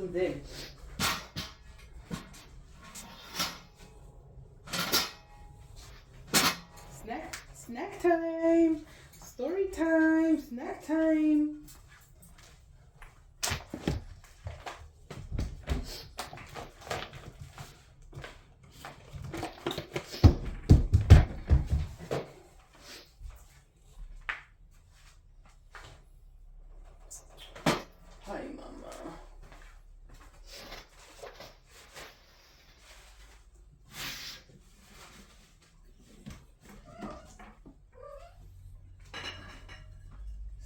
comes in. Snack time. Story time. Snack time. Hi, Mama.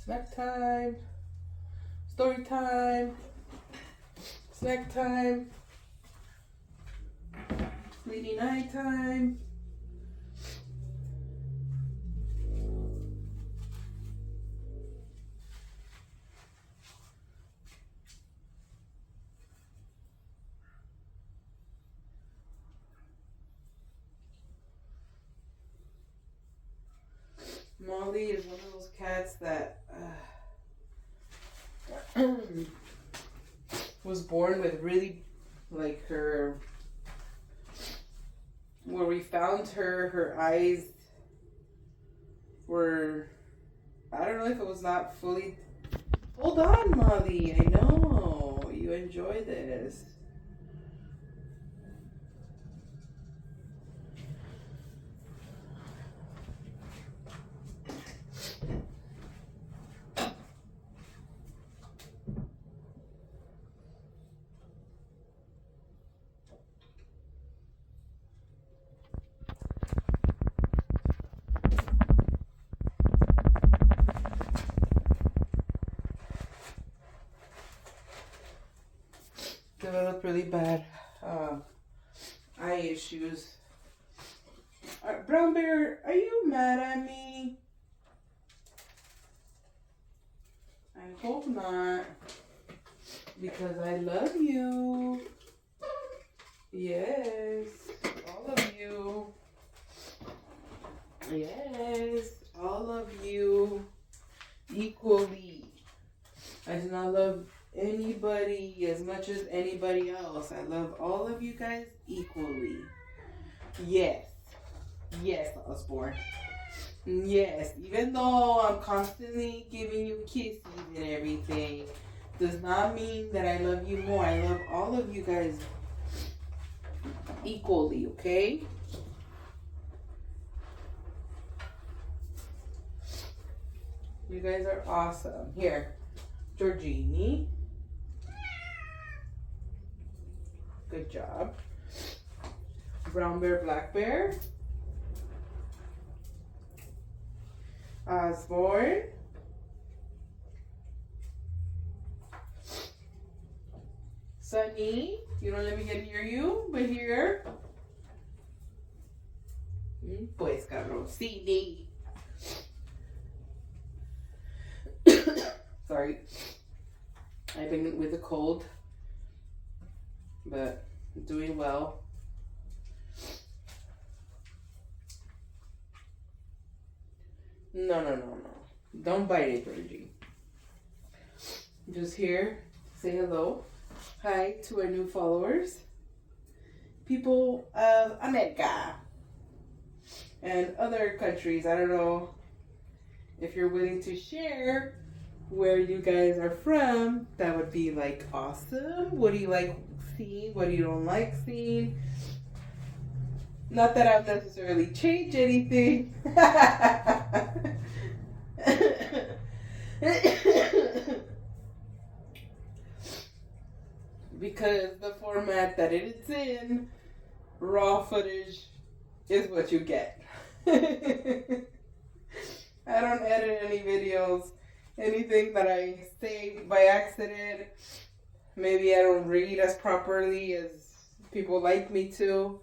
Snack time. Story time. Snack time. Lady night time. Molly is one of those cats that was born with really, like, her, where we found her eyes were, I don't know if it was not fully, hold on, Molly, I know, you enjoy this. Developed really bad eye issues. Brown Bear, are you mad at me? I hope not. Because I love you. Yes. All of you. Yes. All of you. Equally. I do not love anybody as much as anybody else. I love all of you guys equally. Yes. Yes, Osborne. Yes. Even though I'm constantly giving you kisses and everything, does not mean that I love you more. I love all of you guys equally, okay? You guys are awesome. Here, Georgini. Good job. Brown Bear, Black Bear. Osborne. Sunny. You don't let me get near you, but here. Pues Carrosini. Sorry. I've been with a cold, but doing well. No. Don't bite it, Georgie. Just here, say hello. Hi to our new followers. People of America and other countries. I don't know if you're willing to share where you guys are from. That would be like awesome. What do you like seeing? What do you don't like seeing? Not that I'll necessarily change anything. Because the format that it's in, raw footage is what you get. I don't edit any videos. Anything that I say by accident, maybe I don't read as properly as people like me to.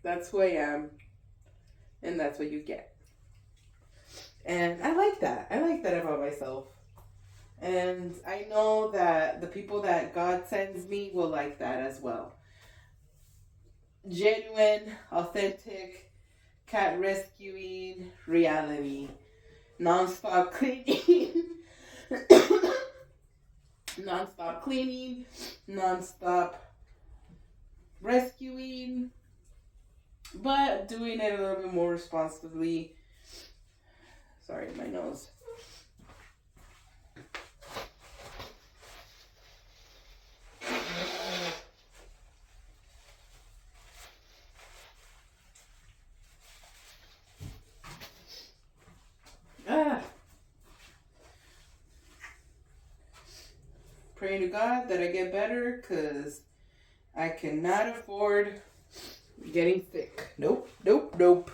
That's who I am. And that's what you get. And I like that. I like that about myself. And I know that the people that God sends me will like that as well. Genuine, authentic, cat rescuing reality. Non-stop cleaning. non-stop cleaning, non-stop rescuing, but doing it a little bit more responsibly. Sorry, my nose. Praying to God that I get better, because I cannot afford getting sick. Nope, nope, nope.